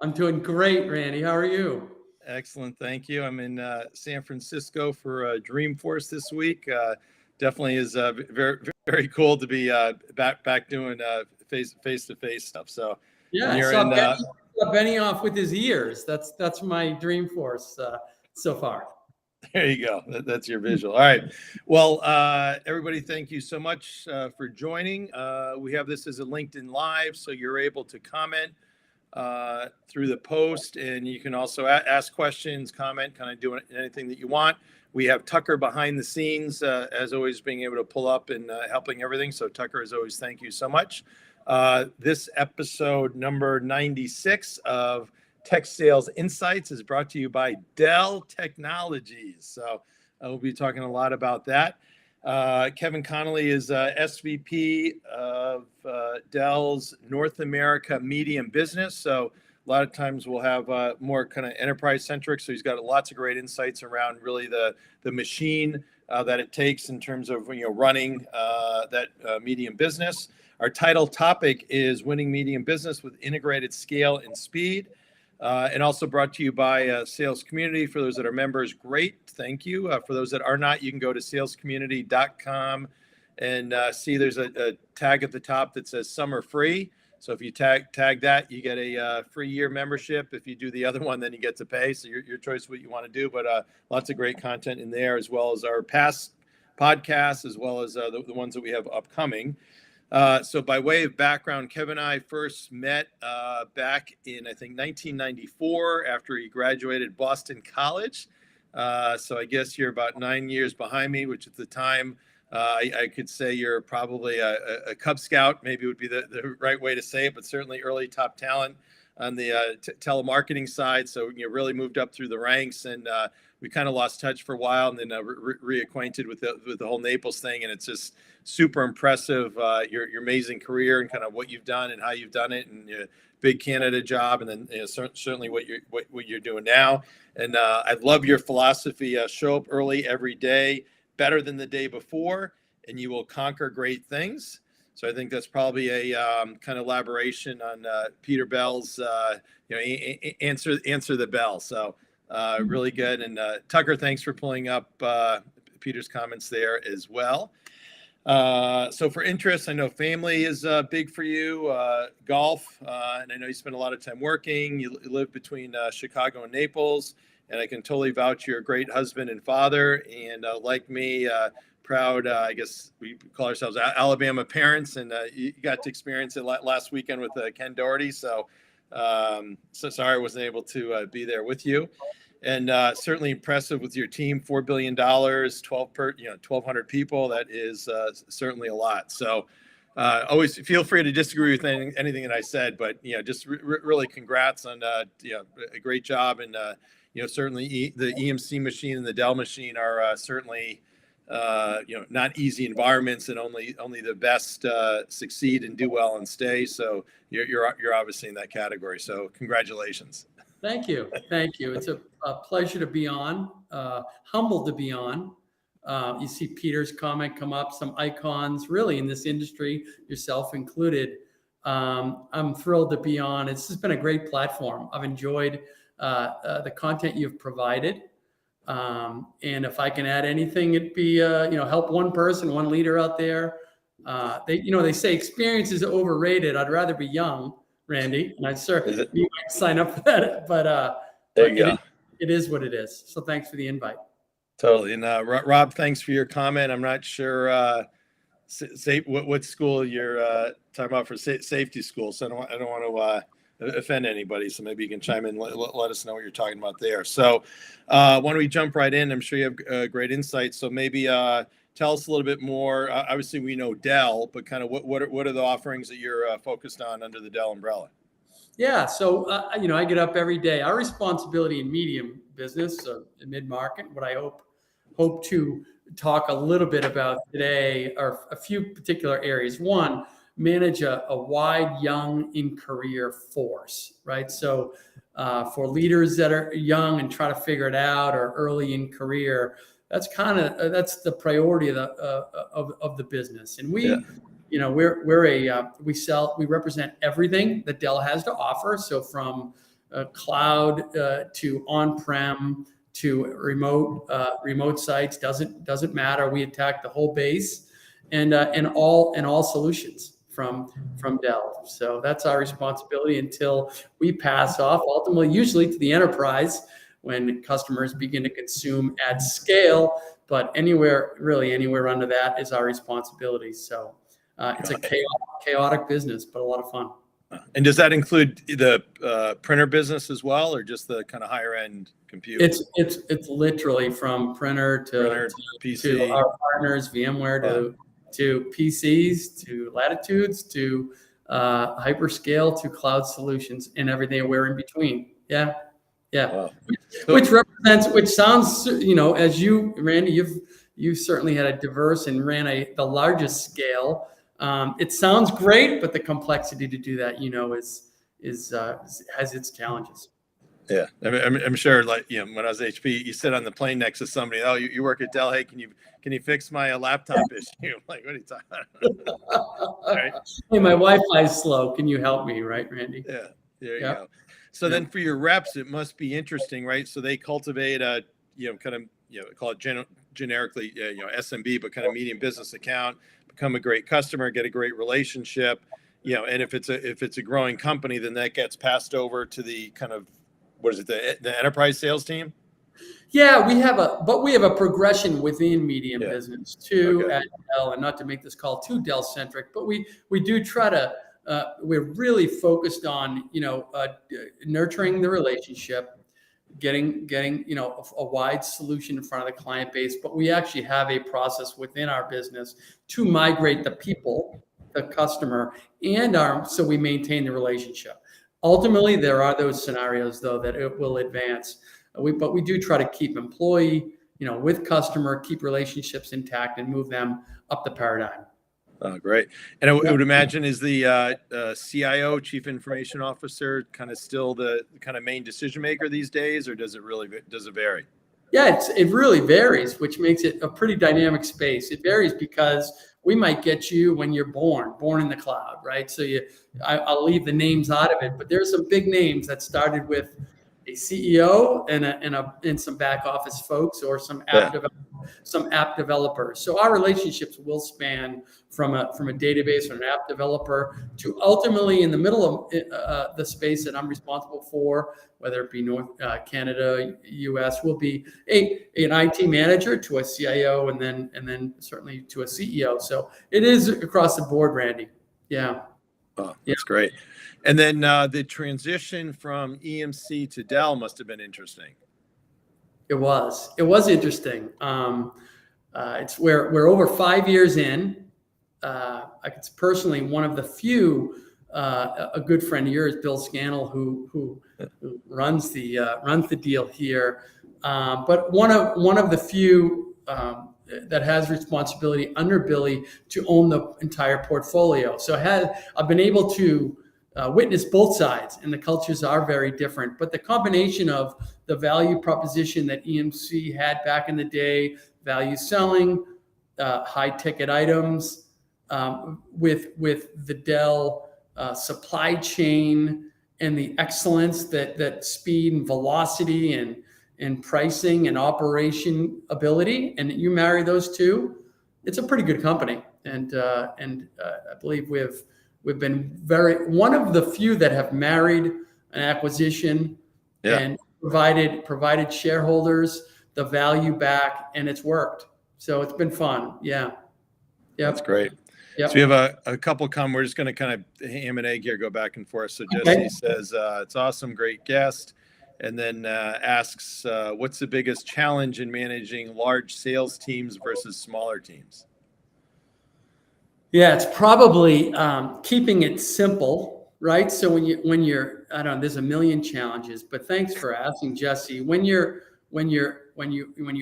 I'm doing great, Randy. How are you? Excellent. Thank you. I'm in San Francisco for Dreamforce this week. Definitely is very, very cool to be back doing face-to-face stuff. So, Yeah, and I you're saw in. Benny off with his ears. That's my Dreamforce so far. There you go. That's your visual. All right. Well, everybody, thank you so much for joining. We have this as a LinkedIn Live, so you're able to comment through the post, and you can also ask questions, comment, kind of do anything that you want. We have Tucker behind the scenes, as always, being able to pull up and helping everything. So Tucker, as always, thank you so much. This episode number 96 of Tech Sales Insights is brought to you by Dell Technologies. So we'll be talking a lot about that. Kevin Connolly is SVP of Dell's North America Medium Business. So a lot of times we'll have more kind of enterprise centric. So he's got lots of great insights around really the machine that it takes in terms of running that medium business. Our title topic is Winning Medium Business with Integrated Scale and Speed. And also brought to you by Sales Community. For those that are members, great. Thank you. For those that are not, you can go to salescommunity.com and see there's a tag at the top that says summer free. So if you tag that, you get a free year membership. If you do the other one, then you get to pay. So your choice what you want to do. But lots of great content in there, as well as our past podcasts, as well as the ones that we have upcoming. So by way of background, Kevin and I first met back in, I think, 1994 after he graduated Boston College. So I guess you're about 9 years behind me, which at the time I could say you're probably a Cub Scout, maybe would be the right way to say it, but certainly early top talent on the telemarketing side. So you really moved up through the ranks, and we kind of lost touch for a while, and then reacquainted with the whole Naples thing. And it's just super impressive, your amazing career and kind of what you've done and how you've done it, and your big Canada job, and then certainly what you're doing now. And I love your philosophy: show up early every day, better than the day before, and you will conquer great things. So I think that's probably a kind of elaboration on Peter Bell's, answer the bell. So really good. And Tucker, thanks for pulling up Peter's comments there as well. So for interest, I know family is big for you, golf, and I know you spend a lot of time working. You live between Chicago and Naples, and I can totally vouch you're a great husband and father. And like me, proud, I guess we call ourselves Alabama parents, and you got to experience it last weekend with Ken Doherty. So sorry I wasn't able to be there with you. And certainly impressive with your team, $4 billion, 1,200 people. That is certainly a lot. So always feel free to disagree with anything that I said, but just really congrats on a great job. And certainly the EMC machine and the Dell machine are certainly not easy environments, and only the best succeed and do well and stay. So you're obviously in that category. So congratulations. Thank you. It's a pleasure to be on, humbled to be on. You see Peter's comment come up, some icons really in this industry, yourself included. I'm thrilled to be on. It's just been a great platform. I've enjoyed the content you've provided. And if I can add anything, it'd be, help one person, one leader out there. They say experience is overrated. I'd rather be young, Randy, and you might sign up for that, but there you go. It is what it is. So thanks for the invite. Totally. And Rob, thanks for your comment. I'm not sure what school you're talking about for safety school, so I don't want to offend anybody. So maybe you can chime in, let us know what you're talking about there. So why don't we jump right in? I'm sure you have great insights. So maybe tell us a little bit more. Obviously, we know Dell, but kind of what are the offerings that you're focused on under the Dell umbrella? Yeah, so I get up every day. Our responsibility in medium business, in mid-market, what I hope to talk a little bit about today are a few particular areas. One, manage a wide young in career force, right? So for leaders that are young and try to figure it out, or early in career, that's the priority of the business. And we represent everything that Dell has to offer. So from cloud to on-prem to remote sites, doesn't matter. We attack the whole base and all solutions from Dell. So that's our responsibility until we pass off, ultimately, usually to the enterprise when customers begin to consume at scale. But anywhere under that is our responsibility. So it's a chaotic business, but a lot of fun. And does that include the printer business as well, or just the kind of higher end compute? It's literally from printer to PC, to our partners, VMware to PCs to Latitudes to hyperscale to cloud solutions and everything we're in between. Yeah. Wow. Which sounds, as you, Randy, you've certainly had a diverse and ran the largest scale. It sounds great, but the complexity to do that, has its challenges. Yeah, I'm sure. Like, when I was HP, you sit on the plane next to somebody. Oh, you work at Dell. Hey, can you fix my laptop issue? Like, what are you talking about? Right? Hey, my Wi-Fi is slow. Can you help me? Right, Randy? Yeah, there you go. So then for your reps, it must be interesting, right? So they cultivate a, call it generically, SMB, but kind of medium business account, become a great customer, get a great relationship, and if it's a growing company, then that gets passed over to the kind of, what is it, the enterprise sales team? Yeah, we have a progression within medium business too at Dell, and not to make this call too Dell centric, but we do try to. We're really focused on nurturing the relationship, getting a wide solution in front of the client base. But we actually have a process within our business to migrate the people, the customer, so we maintain the relationship. Ultimately, there are those scenarios though that it will advance. But we do try to keep employee, with customer, keep relationships intact, and move them up the paradigm. Oh, great. And I would imagine, is the CIO, Chief Information Officer, kind of still the kind of main decision maker these days, or does it vary? Yeah, it really varies, which makes it a pretty dynamic space. It varies because we might get you when you're born in the cloud, right? So I'll leave the names out of it, but there's some big names that started with a CEO and some back office folks or some app developers. So our relationships will span from a database or an app developer to ultimately in the middle of the space that I'm responsible for, whether it be North Canada, US, will be an IT manager to a CIO and then certainly to a CEO. So it is across the board, Randy. Yeah. Oh, that's great. And then the transition from EMC to Dell must have been interesting. It was interesting. We're over 5 years in. It's personally one of the few. A good friend of yours, Bill Scannell, who runs the deal here. But one of the few that has responsibility under Billy to own the entire portfolio. So I've been able to witness both sides, and the cultures are very different. But the combination of the value proposition that EMC had back in the day, value selling, high ticket items, with the Dell supply chain and the excellence that speed and velocity and pricing and operation ability, and you marry those two, it's a pretty good company. And I believe we've been one of the few that have married an acquisition and provided shareholders the value back, and it's worked. So it's been fun. Yeah. That's great. Yep. So we have a couple comments. We're just going to kind of ham and egg here, go back and forth. So Jesse says, it's awesome, great guest. And then asks, what's the biggest challenge in managing large sales teams versus smaller teams? Yeah, it's probably keeping it simple, right? So when you're, I don't know, there's a million challenges, but thanks for asking, Jesse. When you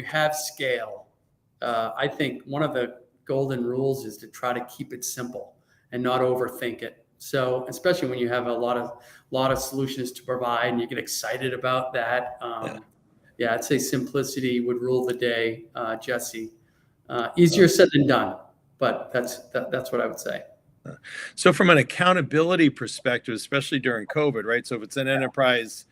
have scale, I think one of the golden rules is to try to keep it simple and not overthink it. So especially when you have a lot of solutions to provide and you get excited about that. I'd say simplicity would rule the day, Jesse. Easier said than done, but that's what I would say. So from an accountability perspective, especially during COVID, right? So if it's an enterprise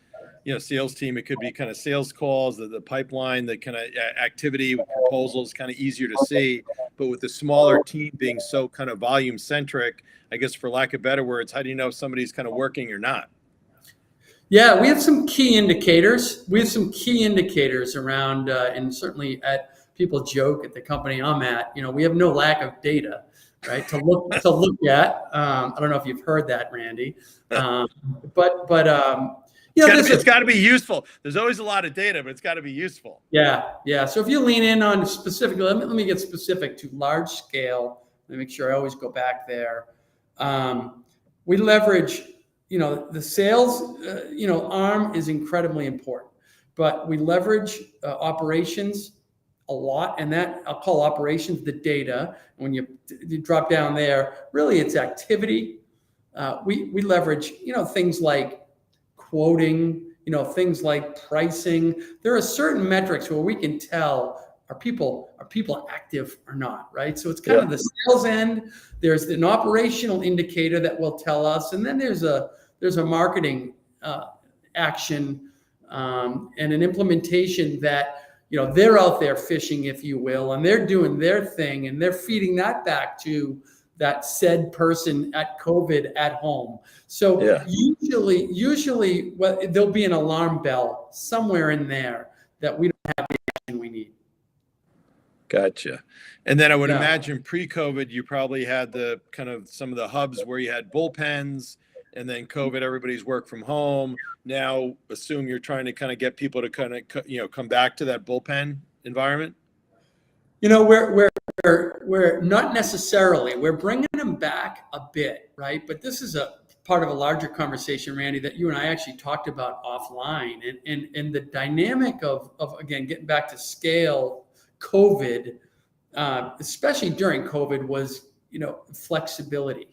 sales team, it could be kind of sales calls, the pipeline, the kind of activity with proposals, kind of easier to see. But with the smaller team being so kind of volume centric, I guess for lack of better words, how do you know if somebody's kind of working or not? Yeah, we have some key indicators. We have some key indicators around, and certainly people joke at the company I'm at. We have no lack of data, right? To look at. I don't know if you've heard that, Randy, it's got to be useful. There's always a lot of data, but it's got to be useful. Yeah. So if you lean in on specifically, let me get specific to large scale. Let me make sure I always go back there. We leverage. The sales, arm is incredibly important, but we leverage operations a lot, and that I'll call operations the data. When you drop down there, really it's activity. We leverage, things like quoting, things like pricing. There are certain metrics where we can tell are people active or not, right? So it's kind of the sales end. There's an operational indicator that will tell us, and then there's a marketing action and an implementation that they're out there fishing, if you will, and they're doing their thing, and they're feeding that back to that said person at COVID at home. So usually there'll be an alarm bell somewhere in there that we don't have the action we need. Gotcha. And then I would imagine pre-COVID, you probably had the kind of some of the hubs where you had bullpens, and then COVID, everybody's work from home. Now, assume you're trying to kind of get people to kind of, come back to that bullpen environment. We're not necessarily, we're bringing them back a bit, right? But this is a part of a larger conversation, Randy, that you and I actually talked about offline, and the dynamic of again, getting back to scale. COVID, especially during COVID, was flexibility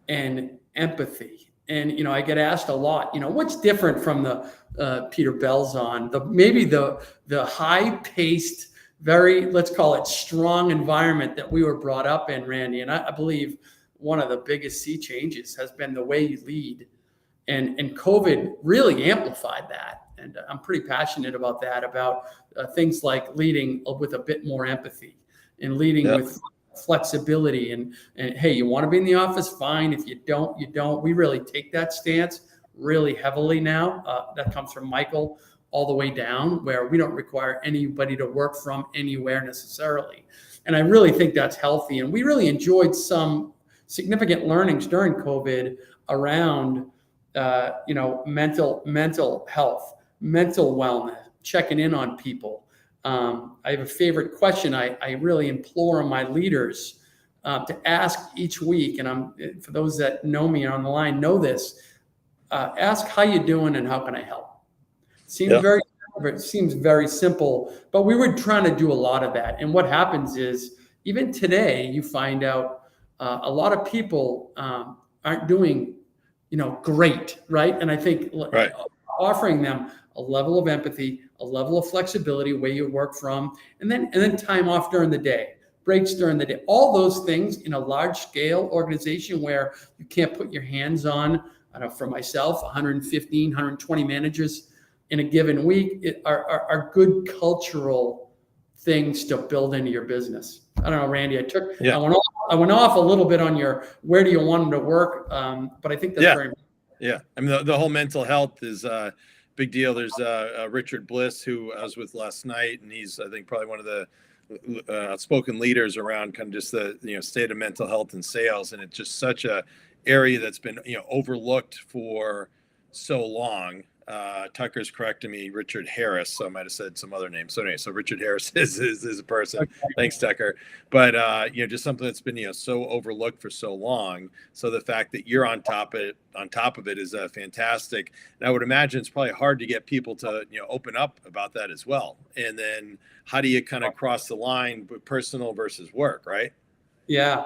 and empathy. And I get asked a lot, what's different from the Peter Bell's on maybe the high-paced, very, let's call it strong environment that we were brought up in, Randy. And I believe one of the biggest sea changes has been the way you lead, and COVID really amplified that. And I'm pretty passionate about that, about things like leading with a bit more empathy and leading with flexibility. And hey, you want to be in the office? Fine. If you don't, you don't. We really take that stance really heavily now. That comes from Michael all the way down, where we don't require anybody to work from anywhere necessarily. And I really think that's healthy. And we really enjoyed some significant learnings during COVID around, mental health, mental wellness, checking in on people. I have a favorite question I really implore my leaders to ask each week. And for those that know me on the line, know this, ask how you doing and how can I help? It seems very simple, but we were trying to do a lot of that. And what happens is, even today, you find out a lot of people aren't doing, great, right? And I think offering them a level of empathy, a level of flexibility, where you work from, and then time off during the day, breaks during the day, all those things in a large scale organization where you can't put your hands on, I know for myself, 115, 120 managers in a given week are good cultural things to build into your business. I don't know, Randy, I went off a little bit on your, where do you want them to work? But I think that's very important. Yeah. I mean, the whole mental health is big deal. There's Richard Bliss, who I was with last night, and he's, I think, probably one of the outspoken leaders around kind of just the state of mental health and sales. And it's just such a area that's been overlooked for so long. Tucker's correcting me, Richard Harris, so I might have said some other name. So anyway, so Richard Harris is a person. Okay. Thanks, Tucker. But just something that's been so overlooked for so long. So the fact that you're on top of it is fantastic. And I would imagine it's probably hard to get people to open up about that as well. And then how do you kind of cross the line with personal versus work, right? Yeah.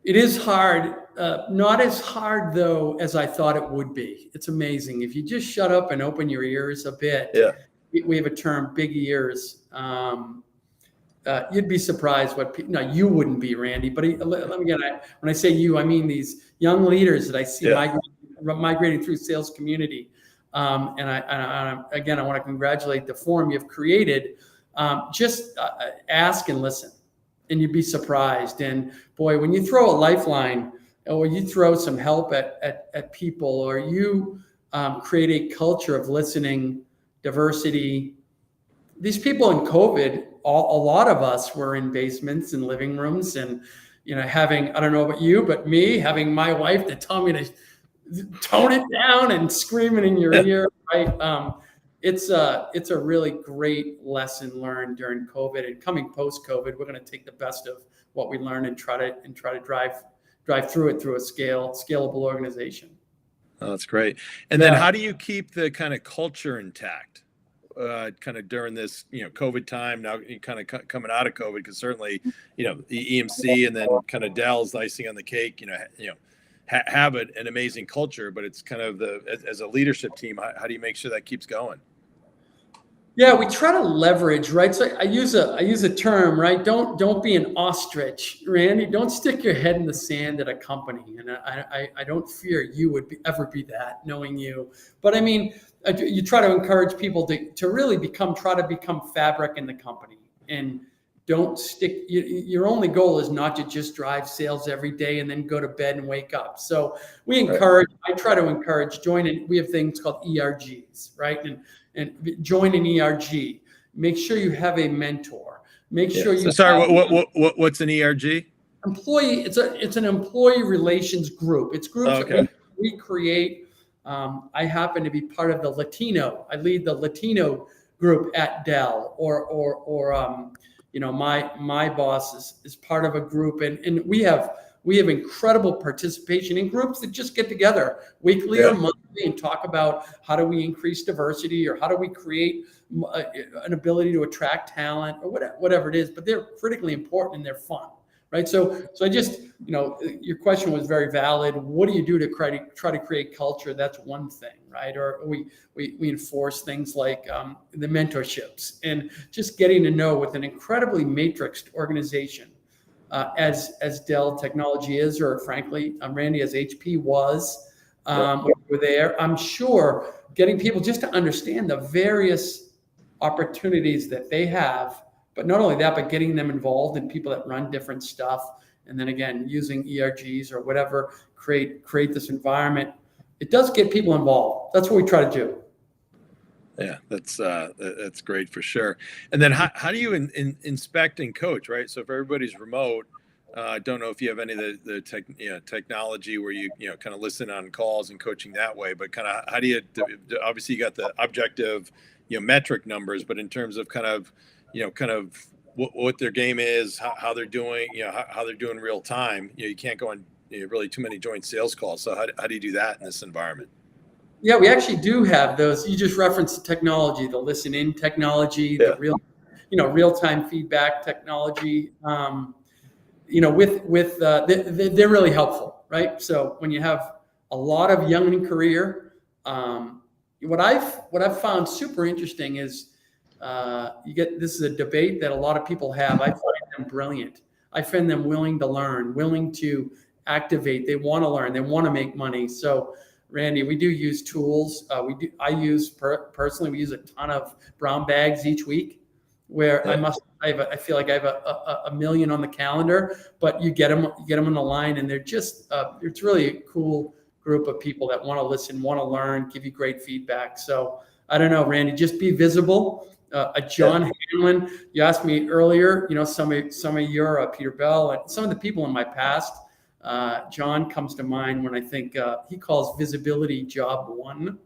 It is hard, not as hard though as I thought it would be. It's amazing. If you just shut up and open your ears a bit, we have a term, big ears. You'd be surprised you wouldn't be, Randy, but let me get, when I say you, I mean these young leaders that I see migrating migrating through sales community. Again, I want to congratulate the forum you've created. Just ask and listen, and you'd be surprised. And boy, when you throw a lifeline, or you throw some help at people, or you create a culture of listening, diversity. These people in COVID, a lot of us were in basements and living rooms, and having, I don't know about you, but me having my wife to tell me to tone it down and screaming in your ear, right? It's a really great lesson learned during COVID, and coming post COVID, we're going to take the best of what we learned and try to drive through it through a scalable organization. Oh, that's great. And then how do you keep the kind of culture intact, kind of during this, COVID time? Now you kind of coming out of COVID, because certainly, the EMC and then kind of Dell's the icing on the cake, have an amazing culture, but it's kind of as a leadership team, how do you make sure that keeps going? Yeah, we try to leverage, right? So I use a term, right? Don't be an ostrich, Randy. Don't stick your head in the sand at a company. And I don't fear you would ever be that, knowing you. But I mean, you try to encourage people to really try to become fabric in the company, and don't stick. Your only goal is not to just drive sales every day and then go to bed and wake up. So we encourage. I try to encourage joining. We have things called ERGs, right? And join an ERG. Make sure you have a mentor. Make sure you. So sorry, what's an ERG? Employee. It's an employee relations group. It's groups that we create. I happen to be part of the Latino. I lead the Latino group at Dell, or my boss is part of a group, and we have incredible participation in groups that just get together weekly or monthly and talk about how do we increase diversity, or how do we create an ability to attract talent, or whatever it is. But they're critically important and they're fun, right? So I just, your question was very valid. What do you do to try to create culture? That's one thing, right? Or we enforce things like the mentorships, and just getting to know, with an incredibly matrixed organization, as Dell Technology is, or frankly, Randy, as HP was, when we were there. I'm sure getting people just to understand the various opportunities that they have, but not only that, but getting them involved in people that run different stuff. And then again, using ERGs or whatever, create this environment. It does get people involved. That's what we try to do. Yeah, that's great for sure. And then how do you inspect and coach, right? So if everybody's remote, I don't know if you have any of the technology where you kind of listen on calls and coaching that way, but kind of how do you, obviously you got the objective, metric numbers, but in terms of kind of what their game is, how they're doing, how they're doing real time, you can't go on really too many joint sales calls. So how do you do that in this environment? Yeah, we actually do have those. You just referenced the technology, the listen in technology, the real-time feedback technology. They're really helpful, right? So when you have a lot of young in career, what I've found super interesting is this is a debate that a lot of people have. I find them brilliant. I find them willing to learn, willing to activate. They want to learn. They want to make money. So Randy, we do use tools. Personally, we use a ton of brown bags each week, where I feel like I have a million on the calendar, but you get them on the line, and they're just, it's really a cool group of people that want to listen, want to learn, give you great feedback. So I don't know, Randy, just be visible. John Hanlon, you asked me earlier, some of your Peter Bell, and some of the people in my past. John comes to mind when I think he calls visibility job one,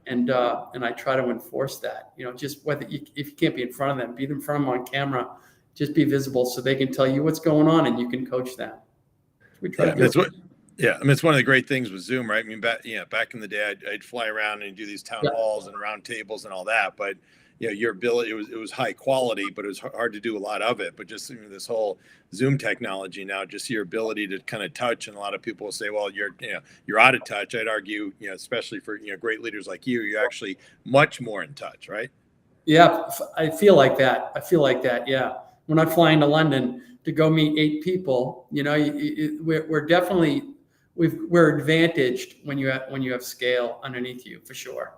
and I try to enforce that. Just if you can't be in front of them, be in front of them on camera. Just be visible so they can tell you what's going on, and you can coach them. We try to do it. It's one of the great things with Zoom, right? I mean, back in the day, I'd fly around and do these town halls and round tables and all that, but your ability, it was high quality, but it was hard to do a lot of it. But just this whole Zoom technology now, just your ability to kind of touch, and a lot of people will say, well, you're out of touch. I'd argue, especially for great leaders like you're actually much more in touch, right? Yeah, I feel like that. Yeah, when I'm flying to London to go meet 8 people, we're definitely we're advantaged when you have scale underneath you, for sure.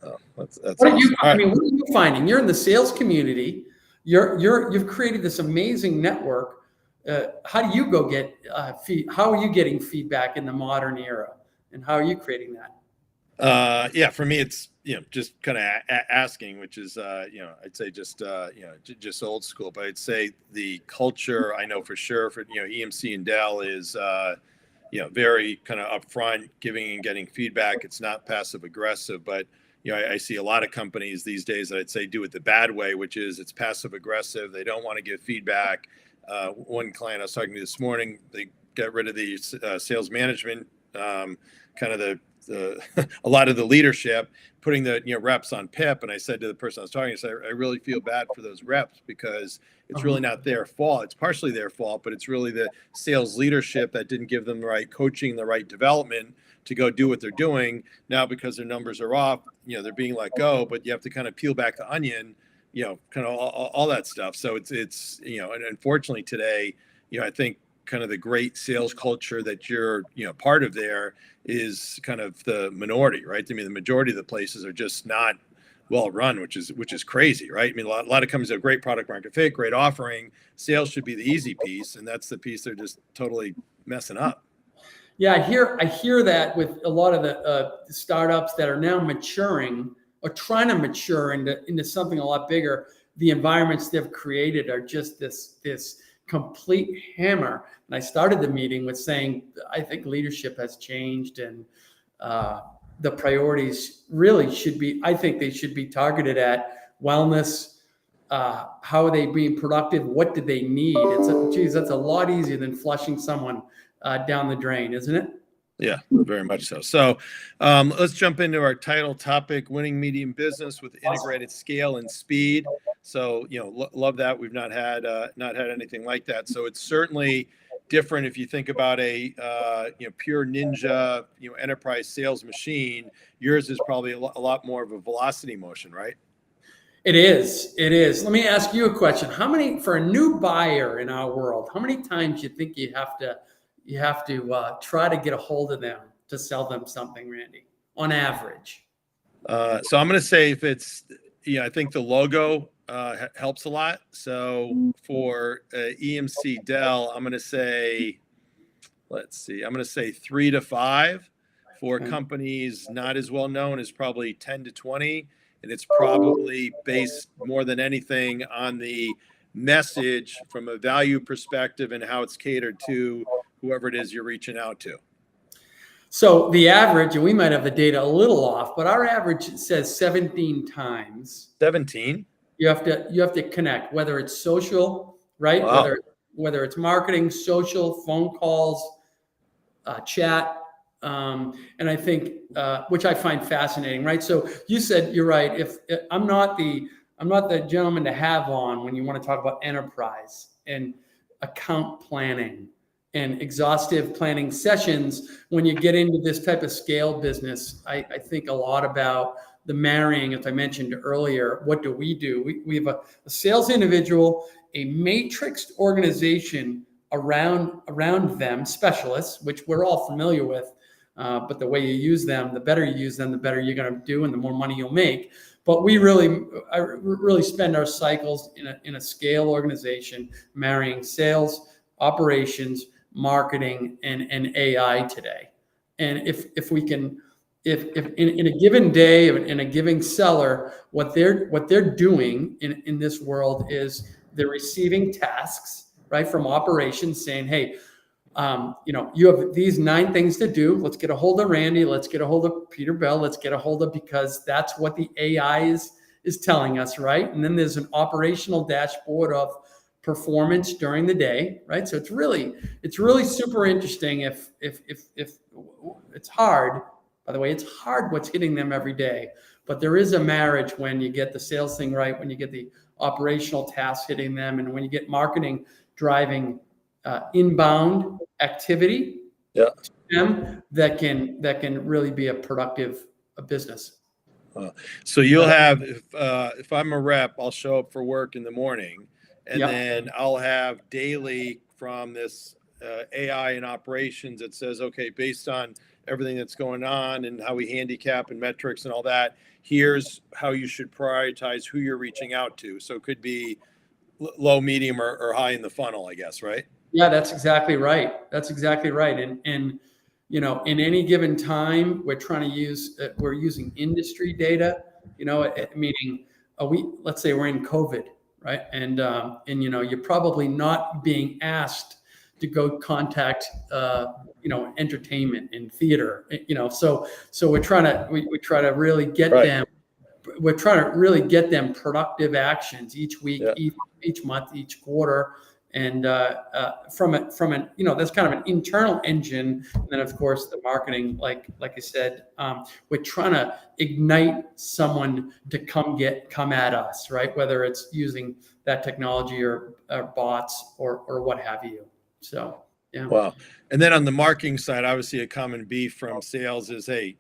Oh, that's What are you, awesome. All I right. mean, what are you finding? You're in the sales community. You've created this amazing network. How do you go get how are you getting feedback in the modern era, and how are you creating that? Yeah, for me, it's, just kind of asking, which is, I'd say just, just old school, but I'd say the culture, I know for sure for, EMC and Dell is, very kind of upfront, giving and getting feedback. It's not passive aggressive, but, I see a lot of companies these days that I'd say do it the bad way, which is it's passive aggressive. They don't want to give feedback. One client I was talking to this morning, they got rid of the sales management, kind of the a lot of the leadership, putting the reps on PIP. And I said to the person I was talking to, I said, I really feel bad for those reps, because it's really not their fault. It's partially their fault, but it's really the sales leadership that didn't give them the right coaching, the right development to go do what they're doing. Now, because their numbers are off, they're being let go, but you have to kind of peel back the onion, kind of all that stuff. So it's and unfortunately today, I think kind of the great sales culture that you're part of there is kind of the minority, right? I mean, the majority of the places are just not well run, which is crazy, right? I mean, a lot of companies have great product market fit, great offering. Sales should be the easy piece, and that's the piece they're just totally messing up. Yeah, I hear that with a lot of the startups that are now maturing or trying to mature into something a lot bigger. The environments they've created are just this complete hammer. And I started the meeting with saying, I think leadership has changed, and the priorities really should be, I think they should be targeted at wellness. How are they being productive? What do they need? That's a lot easier than flushing someone down the drain, isn't it? Yeah, very much so. So let's jump into our title topic: winning medium business with integrated scale and speed. So love that. We've not had anything like that. So it's certainly different if you think about a pure ninja enterprise sales machine. Yours is probably a lot more of a velocity motion, right? It is. It is. Let me ask you a question. For a new buyer in our world, how many times do you think you have to try to get a hold of them to sell them something, Randy, on average? So I'm going to say if it's, I think the logo helps a lot. So for EMC Dell, I'm going to say, I'm going to say 3 to 5. For companies not as well known, is probably 10 to 20. And it's probably based more than anything on the message from a value perspective and how it's catered to whoever it is you're reaching out to. So the average, and we might have the data a little off, but our average says 17 times. 17? You have to connect, whether it's social, right? Wow. Whether it's marketing, social, phone calls, chat. And I think, which I find fascinating, right? So you said, you're right. If I'm not the gentleman to have on when you want to talk about enterprise and account planning and exhaustive planning sessions, when you get into this type of scale business, I think a lot about the marrying, as I mentioned earlier. What do? We have a sales individual, a matrixed organization around them, specialists, which we're all familiar with. But the way you use them, the better you use them, the better you're going to do, and the more money you'll make. But we really spend our cycles in a scale organization, marrying sales, operations, marketing, and AI today. And if we can, if in a given day, in a given seller, what they're doing in this world is they're receiving tasks, right, from operations, saying, hey, you have these 9 things to do. Let's get a hold of Randy. Let's get a hold of Peter Bell. Let's get a hold of, because that's what the AI is telling us, right? And then there's an operational dashboard of performance during the day, right? So it's really super interesting. If it's hard, by the way, it's hard what's hitting them every day, but there is a marriage when you get the sales thing right, when you get the operational tasks hitting them, and when you get marketing driving inbound activity, that can really be a productive business. So you'll have, if I'm a rep, I'll show up for work in the morning, and then I'll have daily from this AI in operations that says, okay, based on everything that's going on and how we handicap and metrics and all that, here's how you should prioritize who you're reaching out to. So it could be low, medium, or high in the funnel, I guess, right? Yeah, that's exactly right. That's exactly right. And in any given time, we're using industry data. Meaning, let's say we're in COVID, right? And you're probably not being asked to go contact entertainment and theater. So we try to really get Right. them. We're trying to really get them productive actions each week, Yeah. each month, each quarter. And from an that's kind of an internal engine, and then of course the marketing, like I said, we're trying to ignite someone to come at us, right? Whether it's using that technology or bots or what have you. So yeah. Wow. And then on the marketing side, obviously a common beef from sales is, hey,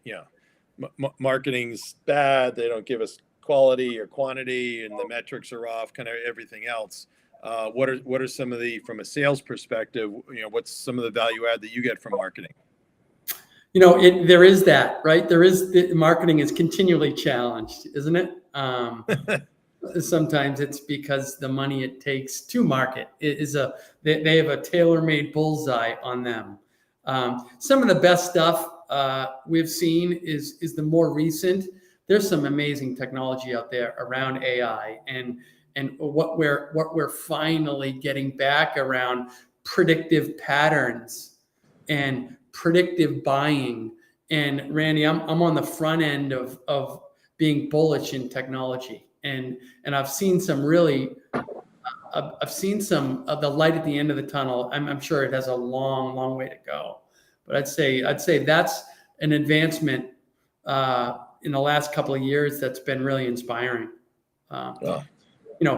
marketing's bad. They don't give us quality or quantity, and the metrics are off. Kind of everything else. What are some of from a sales perspective? What's some of the value add that you get from marketing? There is that, right? The marketing is continually challenged, isn't it? Sometimes it's because the money it takes to market they have a tailor-made bullseye on them. Some of the best stuff we've seen is the more recent. There's some amazing technology out there around AI and what we're finally getting back around predictive patterns and predictive buying. And Randy, I'm on the front end of being bullish in technology, and I've seen some of the light at the end of the tunnel. I'm sure it has a long way to go, but I'd say that's an advancement in the last couple of years that's been really inspiring.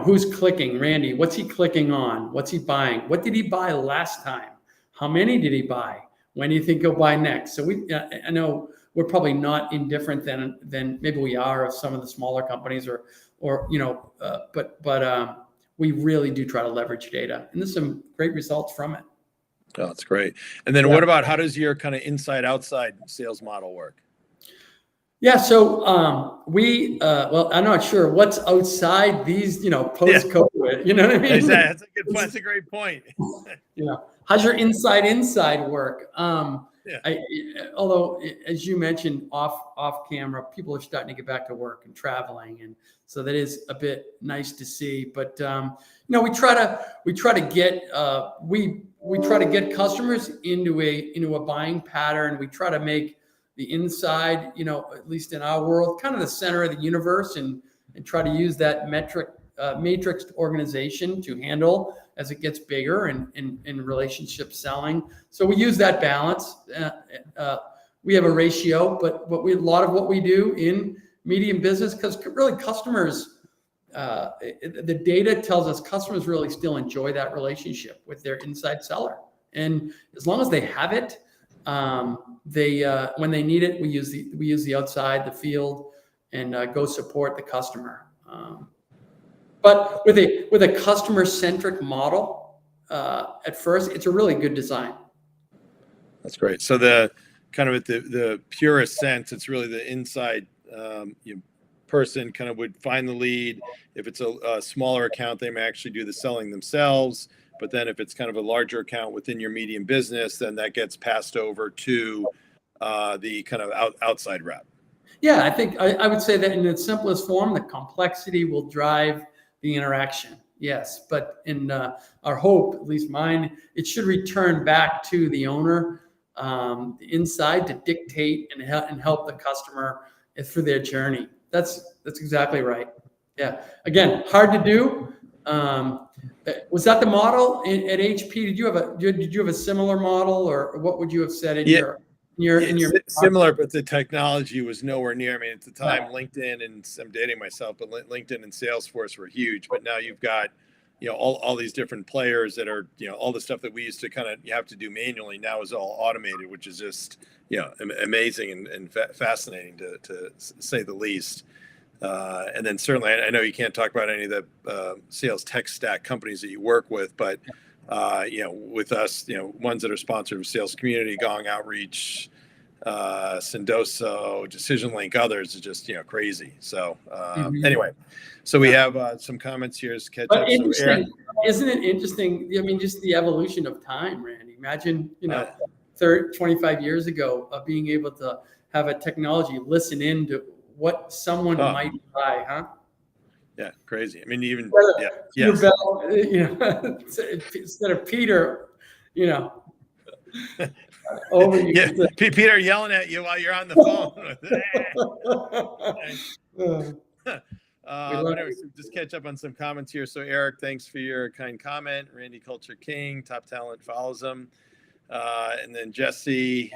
Who's clicking? Randy, what's he clicking on? What's he buying? What did he buy last time? How many did he buy? When do you think he'll buy next? So I know we're probably not indifferent than maybe we are of some of the smaller companies but we really do try to leverage data, and there's some great results from it. Oh, that's great. And then what about, how does your kind of inside outside sales model work? Yeah, so I'm not sure what's outside these, post-COVID. You know what I mean? Exactly. That's a great point. How's your inside work? Although, as you mentioned, off camera, people are starting to get back to work and traveling, and so that is a bit nice to see. But we try to get customers into a buying pattern. We try to make the inside, at least in our world, kind of the center of the universe, and try to use that matrixed organization to handle as it gets bigger and relationship selling. So we use that balance. We have a ratio, but a lot of what we do in medium business, because really customers, the data tells us customers really still enjoy that relationship with their inside seller. And as long as they have it, when they need it, we use the outside, the field, and go support the customer. But with a customer-centric model, at first, it's a really good design. That's great. So the kind of at the purest sense, it's really the inside person kind of would find the lead. If it's a smaller account, they may actually do the selling themselves. But then if it's kind of a larger account within your medium business, then that gets passed over to the kind of outside rep. Yeah, I think I would say that in its simplest form, the complexity will drive the interaction. Yes, but in our hope, at least mine, it should return back to the owner, the inside, to dictate and help the customer through their journey. That's exactly right. Yeah. Again, hard to do. Was that the model at HP? Did you have a similar model, or what would you have said in your similar, but the technology was nowhere near. I mean, at the time, LinkedIn, and I'm dating myself, but LinkedIn and Salesforce were huge. But now you've got, all these different players that are, all the stuff that we used to kind of you have to do manually now is all automated, which is just, amazing and fascinating to say the least. And then certainly, I know you can't talk about any of the sales tech stack companies that you work with, but with us, ones that are sponsored with Sales Community, Gong Outreach, Sendoso, Decision Link, others is just, crazy. So anyway, so we have some comments here as catch But up. interesting, So isn't it interesting? I mean, just the evolution of time, Randy. Imagine, 25 years ago of being able to have a technology listen in to what someone might buy, huh? Yeah, crazy. I mean, even Your bell, instead of Peter, over you. Yeah, Peter yelling at you while you're on the phone. But anyways, just catch up on some comments here. So Eric, thanks for your kind comment. Randy Culture King, top talent follows him. And then Jesse,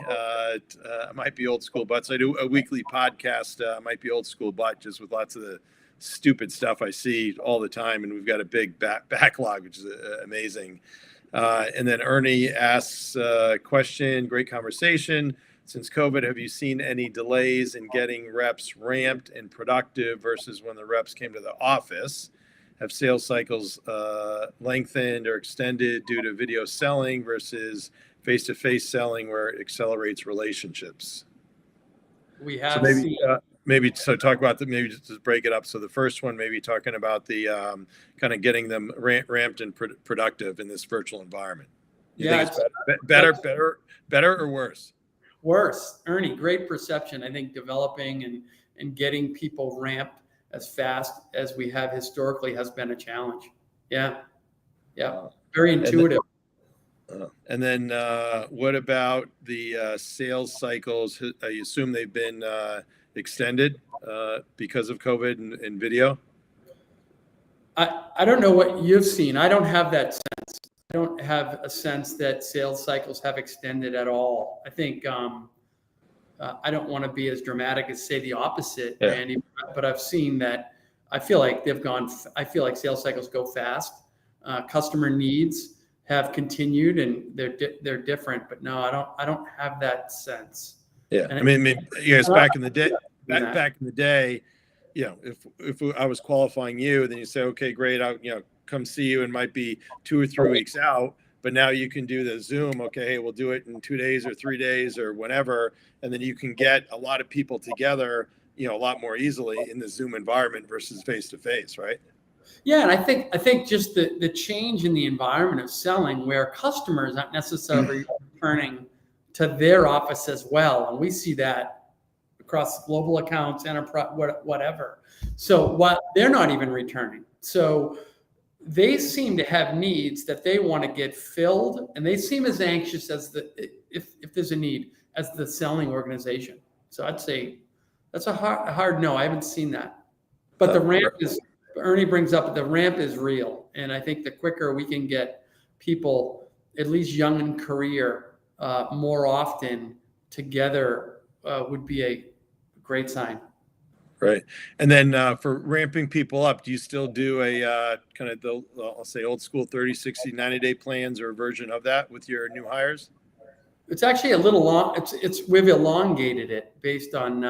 might be old school, but so I do a weekly podcast, might be old school, but just with lots of the stupid stuff I see all the time. And we've got a big backlog, which is amazing. And then Ernie asks a question, great conversation. Since COVID, have you seen any delays in getting reps ramped and productive versus when the reps came to the office? Have sales cycles lengthened or extended due to video selling versus face-to-face selling where it accelerates relationships? We have so talk about maybe just break it up. So the first one, maybe talking about the kind of getting them ramped and productive in this virtual environment. You think it's better or worse? Worse. Ernie, great perception. I think developing and getting people ramped as fast as we have historically has been a challenge. Yeah. Very intuitive. And then what about the sales cycles? I assume they've been extended because of COVID and video? I don't know what you've seen. I don't have that sense. I don't have a sense that sales cycles have extended at all. I think I don't want to be as dramatic as say the opposite, Randy, but I've seen that. I feel like sales cycles go fast. Customer needs have continued and they're different, but no, I don't have that sense. Yeah. And I mean, you guys back in the day, if I was qualifying you, then you say, okay, great. I'll, come see you and might be 2 or 3 weeks out, but now you can do the Zoom. Okay. Hey, we'll do it in 2 days or 3 days or whatever. And then you can get a lot of people together, a lot more easily in the Zoom environment versus face-to-face, right? Yeah, and I think just the change in the environment of selling where customers aren't necessarily returning to their office as well. And we see that across global accounts, enterprise, whatever. So while they're not even returning. So they seem to have needs that they want to get filled, and they seem as anxious as if there's a need as the selling organization. So I'd say that's a hard no. I haven't seen that. But the ramp is, Ernie brings up, the ramp is real. And I think the quicker we can get people, at least young in career, more often together would be a great sign. Right. And then for ramping people up, do you still do a kind of I'll say old school 30, 60, 90-day plans or a version of that with your new hires? It's actually a little long. We've elongated it based on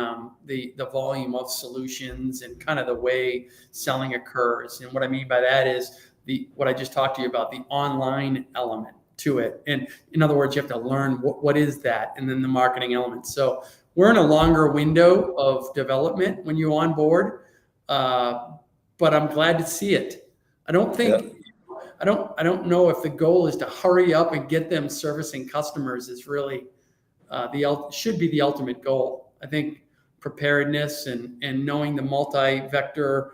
the volume of solutions and kind of the way selling occurs. And what I mean by that is what I just talked to you about, the online element to it. And in other words, you have to learn what is that, and then the marketing element. So we're in a longer window of development when you onboard, but I'm glad to see it. I don't know if the goal is to hurry up and get them servicing customers is really should be the ultimate goal. I think preparedness and knowing the multi-vector,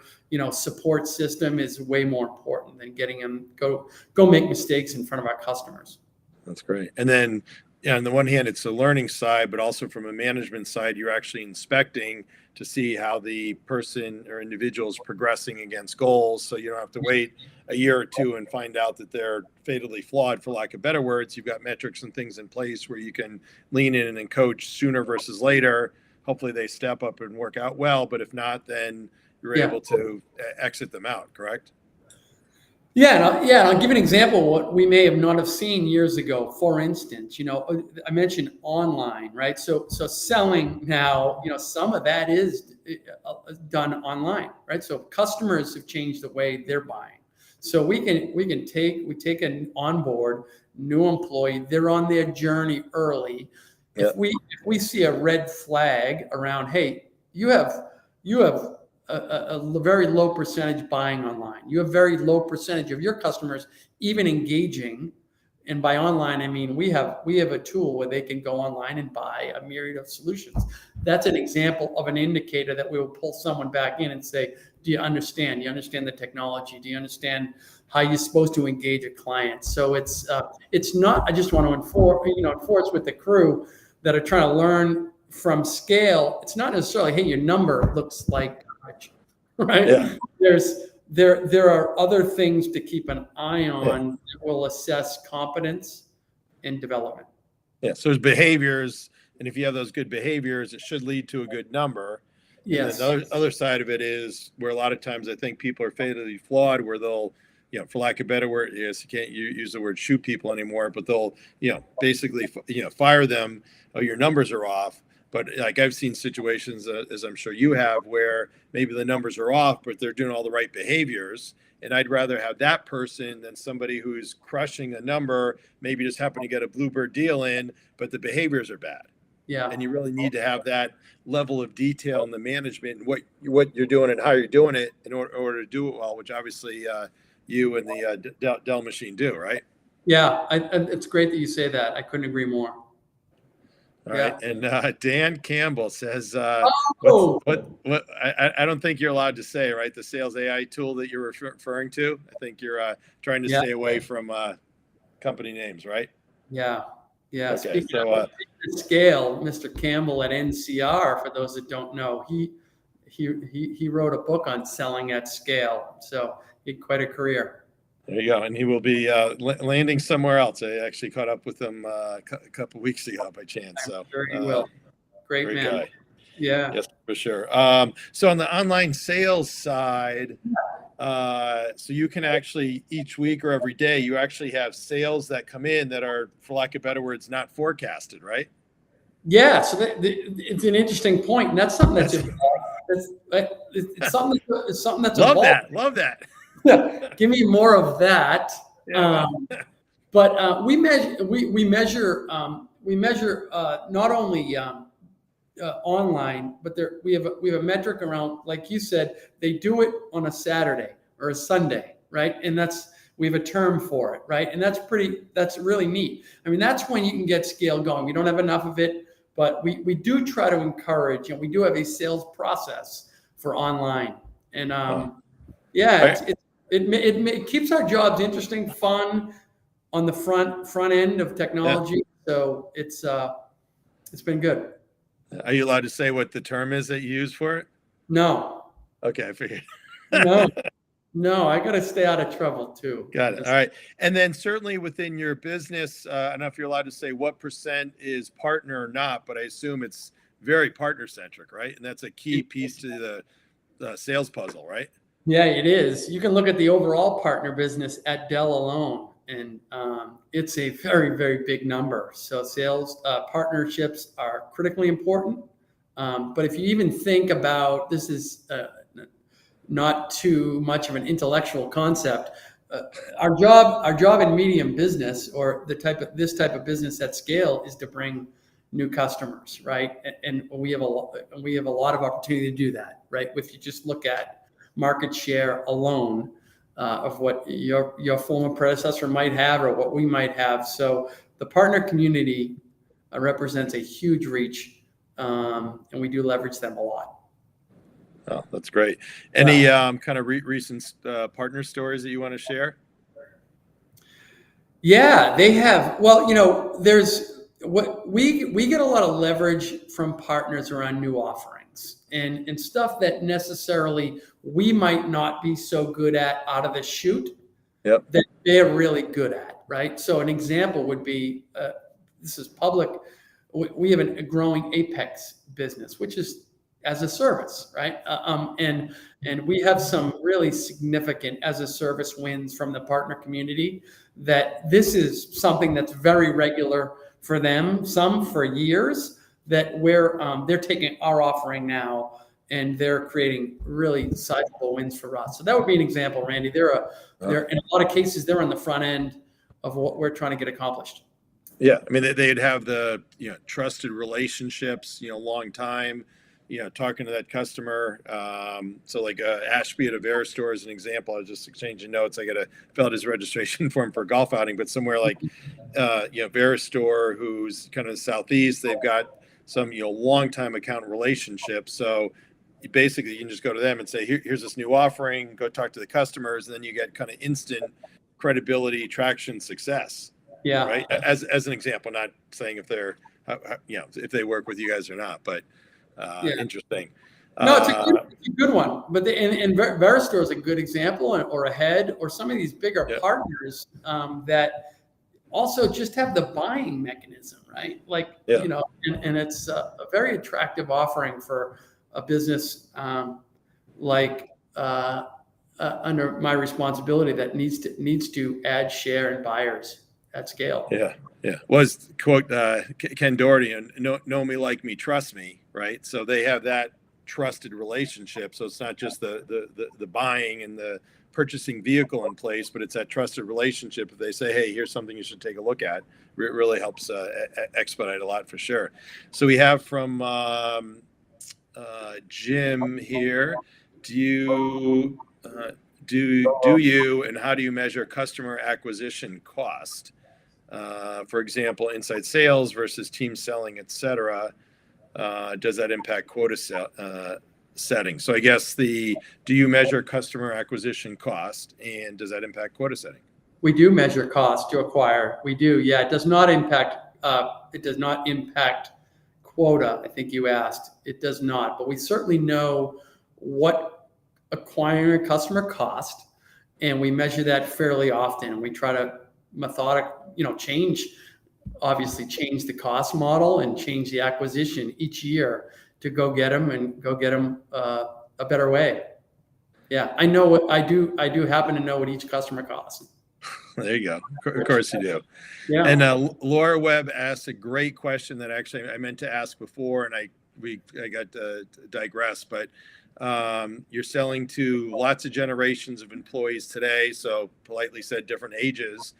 support system is way more important than getting them go make mistakes in front of our customers. That's great. And then on the one hand, it's a learning side, but also from a management side, you're actually inspecting to see how the person or individual is progressing against goals. So you don't have to wait a year or two and find out that they're fatally flawed, for lack of better words. You've got metrics and things in place where you can lean in and coach sooner versus later. Hopefully they step up and work out well, but if not, then you're able to exit them out, correct? Yeah, I'll give you an example of what we may have not have seen years ago. For instance, I mentioned online, right? So selling now, some of that is done online, right? So customers have changed the way they're buying. So we take an onboard new employee. They're on their journey early. If we see a red flag around, hey, you have a very low percentage buying online. You have very low percentage of your customers even engaging. And by online, I mean we have a tool where they can go online and buy a myriad of solutions. That's an example of an indicator that we will pull someone back in and say, do you understand? Do you understand the technology? Do you understand how you're supposed to engage a client? So it's not. I just want to enforce with the crew that are trying to learn from scale. It's not necessarily, hey, your number looks like garbage, right? Yeah. There are other things to keep an eye on that will assess competence and development. Yeah. So there's behaviors, and if you have those good behaviors, it should lead to a good number. Yes. And the other side of it is where a lot of times I think people are fatally flawed, where they'll, for lack of a better word, yes, you can't use the word shoot people anymore, but they'll, basically, fire them. Oh, your numbers are off. But like I've seen situations, as I'm sure you have, where maybe the numbers are off, but they're doing all the right behaviors. And I'd rather have that person than somebody who's crushing a number, maybe just happen to get a bluebird deal in, but the behaviors are bad. Yeah. And you really need to have that level of detail in the management and what you're doing and how you're doing it in order to do it well, which obviously you and the Dell machine do, right? Yeah, it's great that you say that. I couldn't agree more. All right. And Dan Campbell says, I don't think you're allowed to say, right? The sales AI tool that you're referring to. I think you're trying to stay away from company names, right? Yeah. Yeah. Okay, Speaking of scale, Mr. Campbell at NCR, for those that don't know, he wrote a book on selling at scale. So he had quite a career. There you go. And he will be landing somewhere else. I actually caught up with him a couple of weeks ago by chance. So I'm sure he will. Great man. Guy. Yeah. Yes, for sure. So on the online sales side, so you can actually each week or every day, you actually have sales that come in that are, for lack of better words, not forecasted, right? Yeah. So it's an interesting point. And that's something that's it's something that's love evolved. Love that. Give me more of that. Yeah. But we measure not only online, but we have a metric around, like you said, they do it on a Saturday or a Sunday, right? And we have a term for it, right? And that's really neat. I mean, that's when you can get scale going. We don't have enough of it, but we do try to encourage, and we do have a sales process for online. And it keeps our jobs interesting, fun on the front end of technology. Yeah. So it's been good. Are you allowed to say what the term is that you use for it? No. Okay, I figured. No, I got to stay out of trouble too. Got it. All right. And then certainly within your business, I don't know if you're allowed to say what % is partner or not, but I assume it's very partner centric, right? And that's a key piece to the sales puzzle, right? Yeah, it is. You can look at the overall partner business at Dell alone, and it's a very, very big number. So sales partnerships are critically important. But if you even think about, this is not too much of an intellectual concept. Our job in medium business, or this type of business at scale, is to bring new customers, right? And we have a lot of opportunity to do that, right? If you just look at market share alone of what your former predecessor might have or what we might have. So the partner community represents a huge reach, and we do leverage them a lot. Oh, that's great. Any kind of recent partner stories that you want to share? Yeah, they have. Well, there's what we get a lot of leverage from partners around new offerings and stuff that necessarily we might not be so good at out of the chute. Yep. That they're really good at, right? So an example would be, this is public. We have a growing Apex business, which is as a service, right? And we have some really significant as a service wins from the partner community. That this is something that's very regular for them. Some for years. That they're taking our offering now and they're creating really sizable wins for us. So that would be an example, Randy. They're in a lot of cases, they're on the front end of what we're trying to get accomplished. Yeah, I mean, they'd have the trusted relationships, long time, talking to that customer. So like Ashby at a Veristor is an example. I was just exchanging notes. I got to fill out his registration form for a golf outing, but somewhere like Veristor, who's kind of the Southeast, they've got some long time account relationships. So basically, you can just go to them and say, here's this new offering. Go talk to the customers, and then you get kind of instant credibility, traction, success. Yeah. Right. As an example, not saying if they're, if they work with you guys or not, but interesting. No, it's a good one. But and Veristor is a good example, or Ahead, or some of these bigger partners that also just have the buying mechanism, right? Like, and it's a very attractive offering for a business like under my responsibility that needs to add share and buyers at scale. Yeah. Was quote Ken Doherty, and know me, like me, trust me, right? So they have that trusted relationship. So it's not just the buying and the purchasing vehicle in place, but it's that trusted relationship. If they say, hey, here's something you should take a look at, it really helps expedite a lot for sure. So we have from Jim here. Do you and how do you measure customer acquisition cost? For example, inside sales versus team selling, et cetera. Does that impact quota setting? So I guess do you measure customer acquisition cost, and does that impact quota setting? We do measure cost to acquire. We do. Yeah, it does not impact quota. I think you asked. It does not, but we certainly know what acquiring a customer cost, and we measure that fairly often. We try to change the cost model and change the acquisition each year to go get them a better way. Yeah, I know what I do. I do happen to know what each customer costs. There you go. Of course you do. Yeah. And Laura Webb asked a great question that actually I meant to ask before, and I got digressed, but you're selling to lots of generations of employees today. So politely said, different ages.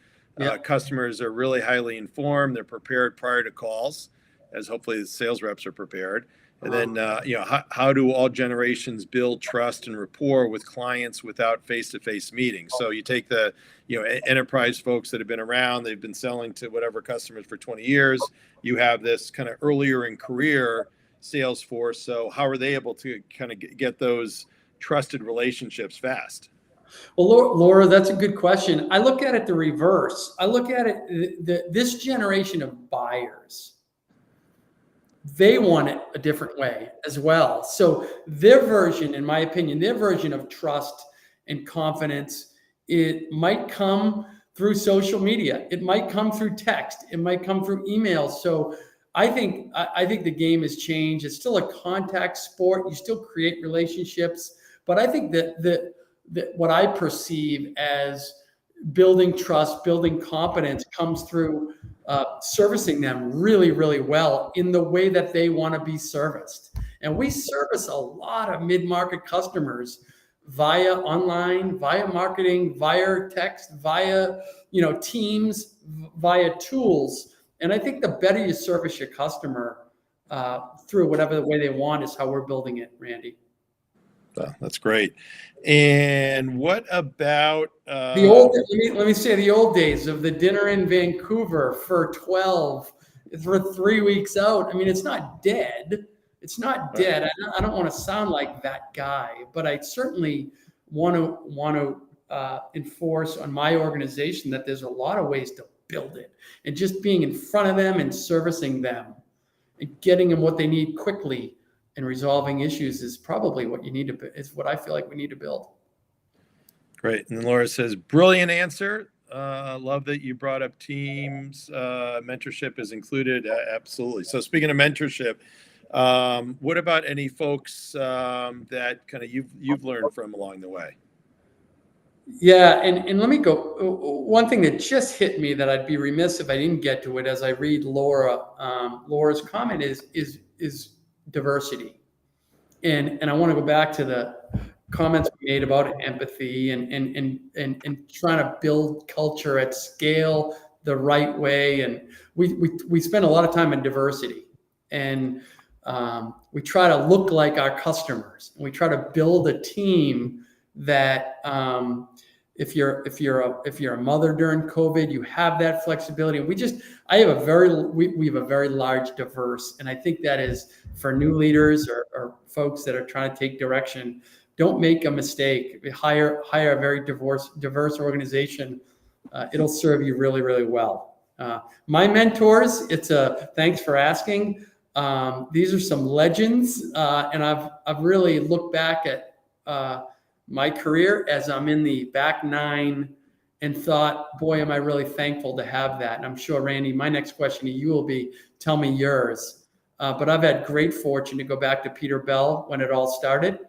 Customers are really highly informed. They're prepared prior to calls, as hopefully the sales reps are prepared. And then, how do all generations build trust and rapport with clients without face-to-face meetings? So you take the, enterprise folks that have been around, they've been selling to whatever customers for 20 years. You have this kind of earlier in career sales force. So how are they able to kind of get those trusted relationships fast? Well, Laura, that's a good question. I look at it the reverse. I look at it, this generation of buyers, they want it a different way as well. So their version, in my opinion, their version of trust and confidence, it might come through social media. It might come through text. It might come through emails. So I think the game has changed. It's still a contact sport. You still create relationships, but I think that what I perceive as building trust, building confidence comes through servicing them really, really well in the way that they want to be serviced. And we service a lot of mid-market customers via online, via marketing, via text, via Teams, via tools. And I think the better you service your customer through whatever the way they want is how we're building it, Randy. Oh, that's great. And what about the old? Let me say the old days of the dinner in Vancouver for 3 weeks out. I mean, it's not dead. It's not dead. I don't want to sound like that guy, but I certainly want to enforce on my organization that there's a lot of ways to build it, and just being in front of them and servicing them and getting them what they need quickly and resolving issues is probably what you need to. It's what I feel like we need to build. Great. And Laura says, brilliant answer. Love that you brought up teams. Mentorship is included. Absolutely. So speaking of mentorship, what about any folks that kind of you've learned from along the way? Yeah, and let me go. One thing that just hit me that I'd be remiss if I didn't get to it as I read Laura's comment is diversity. And I want to go back to the comments we made about empathy and trying to build culture at scale the right way. And we spend a lot of time in diversity, and we try to look like our customers. And we try to build a team that if you're a mother during COVID, you have that flexibility. We have a very large diverse, and I think that is for new leaders or folks that are trying to take direction. Don't make a mistake. Hire a very diverse organization. It'll serve you really, really well. My mentors, thanks for asking. These are some legends, and I've really looked back at my career as I'm in the back nine and thought, boy, am I really thankful to have that. And I'm sure, Randy, my next question to you will be, tell me yours. But I've had great fortune to go back to Peter Bell when it all started,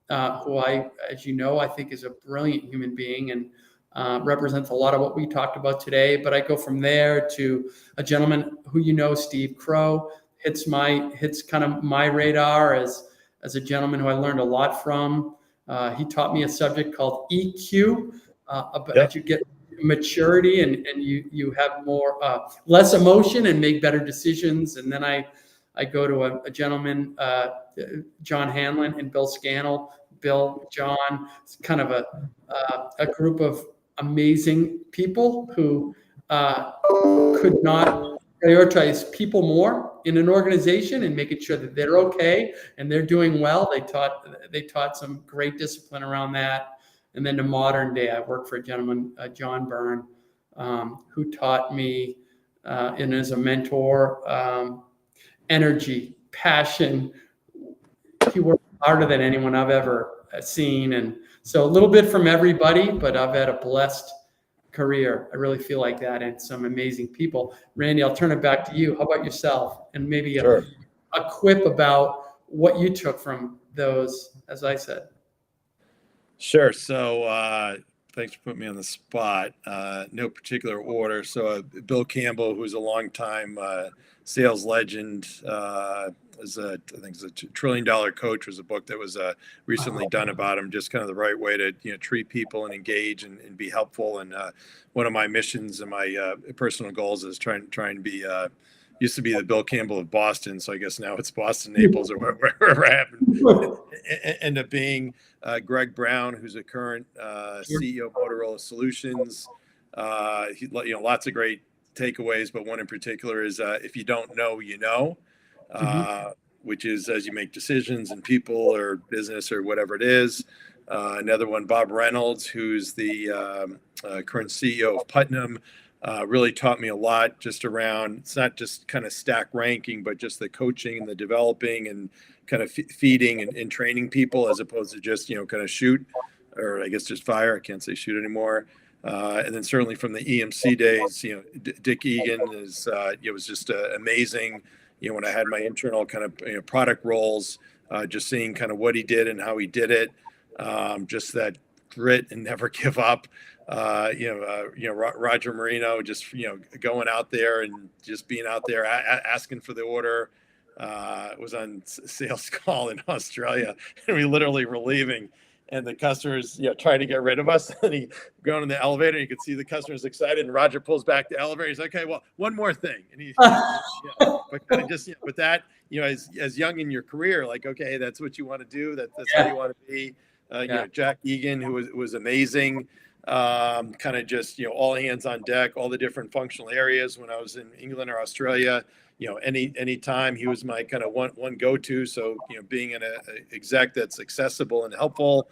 who as you know, I think is a brilliant human being and represents a lot of what we talked about today. But I go from there to a gentleman who Steve Crow, hits kind of my radar as a gentleman who I learned a lot from. He taught me a subject called EQ, about you get maturity and you have less emotion and make better decisions. And then I go to a gentleman, John Hanlon and Bill Scannell. John, it's kind of a group of amazing people who could not prioritize people more in an organization and making sure that they're okay and they're doing well. They taught some great discipline around that. And then to modern day, I work for a gentleman, John Byrne, who taught me and as a mentor, energy, passion. He worked harder than anyone I've ever seen. And so a little bit from everybody, but I've had a blessed career. I really feel like that, and some amazing people. Randy, I'll turn it back to you. How about yourself? And maybe a quip about what you took from those, as I said. Sure. So thanks for putting me on the spot. No particular order. So Bill Campbell, who's a longtime sales legend, I think it's a $1 trillion coach, was a book that was recently done about him, just kind of the right way to treat people and engage and be helpful. And one of my missions and my personal goals is trying to be used to be the Bill Campbell of Boston, so I guess now it's Boston Naples or wherever it happened. End up being Greg Brown, who's a current CEO of Motorola Solutions. Lots of great takeaways, but one in particular is if you don't know, you know. Which is as you make decisions in people or business or whatever it is. Another one, Bob Reynolds, who's the current CEO of Putnam, really taught me a lot just around, it's not just kind of stack ranking, but just the coaching and the developing and kind of feeding and training people as opposed to just, kind of shoot, or I guess just fire. I can't say shoot anymore. And then certainly from the EMC days, Dick Egan is, was just amazing. When I had my internal kind of product roles, just seeing kind of what he did and how he did it, just that grit and never give up. Roger Marino, just going out there and just being out there asking for the order. Was on sales call in Australia, and we literally were leaving. And the customers, trying to get rid of us. And he going in the elevator, you could see the customers excited. And Roger pulls back the elevator. He's like, okay, well, one more thing. And he, but kind of just, but that, as young in your career, like, okay, that's what you want to do. That's how you want to be. Jack Egan, who was amazing. Kind of just, all hands on deck, all the different functional areas. When I was in England or Australia, any time he was my kind of one go-to. So, being an exec that's accessible and helpful.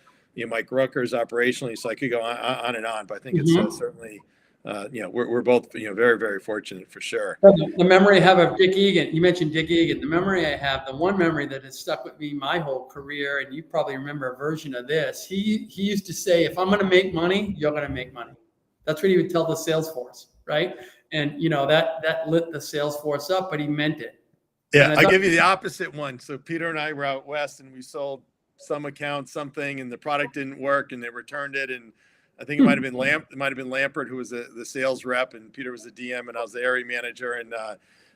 Mike Rucker's operationally, so I could go on and on. But I think it's certainly, we're both, very, very fortunate for sure. The memory I have of Dick Egan, you mentioned Dick Egan. The memory I have, the one memory that has stuck with me my whole career, and you probably remember a version of this. He used to say, "If I'm going to make money, you're going to make money." That's what he would tell the sales force, right? And that lit the sales force up, but he meant it. Yeah, I'll give you the opposite one. So Peter and I were out west, and we sold some account something, and the product didn't work, and they returned it. And I think it might have been Lampert, who was the sales rep, and Peter was the DM, and I was the area manager. And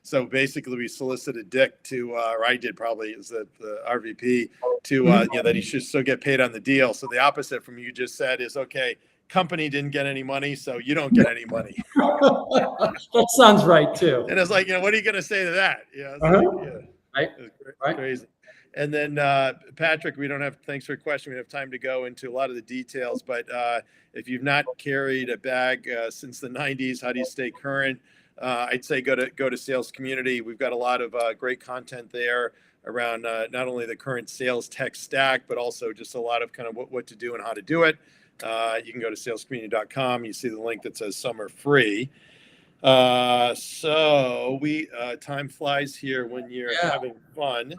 So basically, we solicited Dick to, or I did probably, as the RVP, to that he should still get paid on the deal. So the opposite from you just said is, okay, company didn't get any money, so you don't get any money. That sounds right too. And it's like, what are you going to say to that? Right. It's Right. crazy. And then Patrick, thanks for your question. We don't have time to go into a lot of the details, but if you've not carried a bag since the 90s, how do you stay current? I'd say go to Sales Community. We've got a lot of great content there around not only the current sales tech stack, but also just a lot of kind of what to do and how to do it. You can go to salescommunity.com. You see the link that says some are free. So time flies here when you're having fun.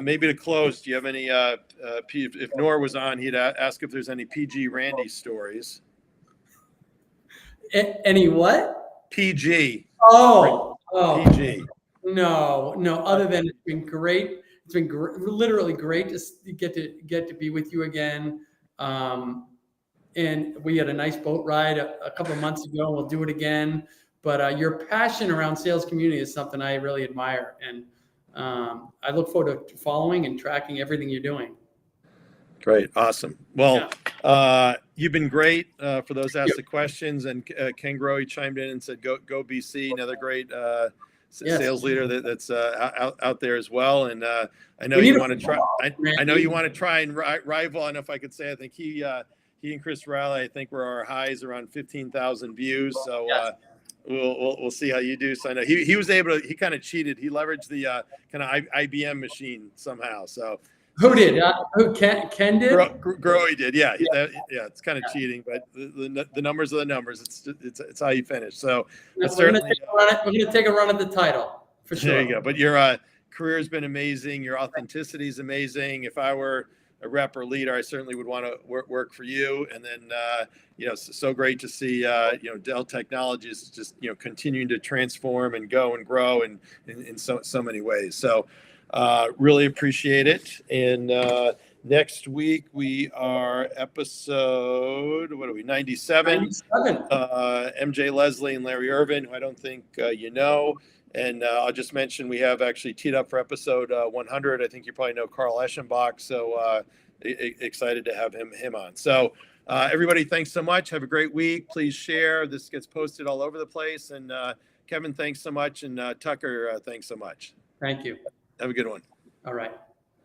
Maybe to close, do you have any, if Nour was on, he'd ask if there's any PG Randy stories. Any what? PG. Oh. PG. No. Other than it's been great. It's been literally great to get to be with you again. And we had a nice boat ride a couple of months ago. We'll do it again. But your passion around Sales Community is something I really admire, and I look forward to following and tracking everything you're doing. Great, awesome. Well, you've been great. For those asked the questions, and Ken Grohe chimed in and said, "Go BC!" Another great sales leader that's out there as well. And I know you want to try. I know you want to try and rival. I don't know if I could say. I think he and Chris Riley, I think, were our highs around 15,000 views. So we'll see how you do. So I know he was able to. He kind of cheated. He leveraged the kind of IBM machine somehow. So. Who did? Who Ken did? Grohe did. Yeah. It's kind of cheating, but the numbers are the numbers. It's how you finish. So we're going to take a run at the title for sure. There you go. But your career has been amazing. Your authenticity is amazing. If I were a rep or leader, I certainly would want to work for you. And then so great to see Dell Technologies is just continuing to transform and go and grow in so many ways. So. Really appreciate it. And next week we are episode 97. MJ Leslie and Larry Irvin, who I don't think you know. And I'll just mention we have actually teed up for episode 100. I think you probably know Carl Eschenbach. So excited to have him on. So everybody, thanks so much. Have a great week. Please share. This gets posted all over the place. And Kevin, thanks so much. And Tucker, thanks so much. Thank you. Have a good one. All right.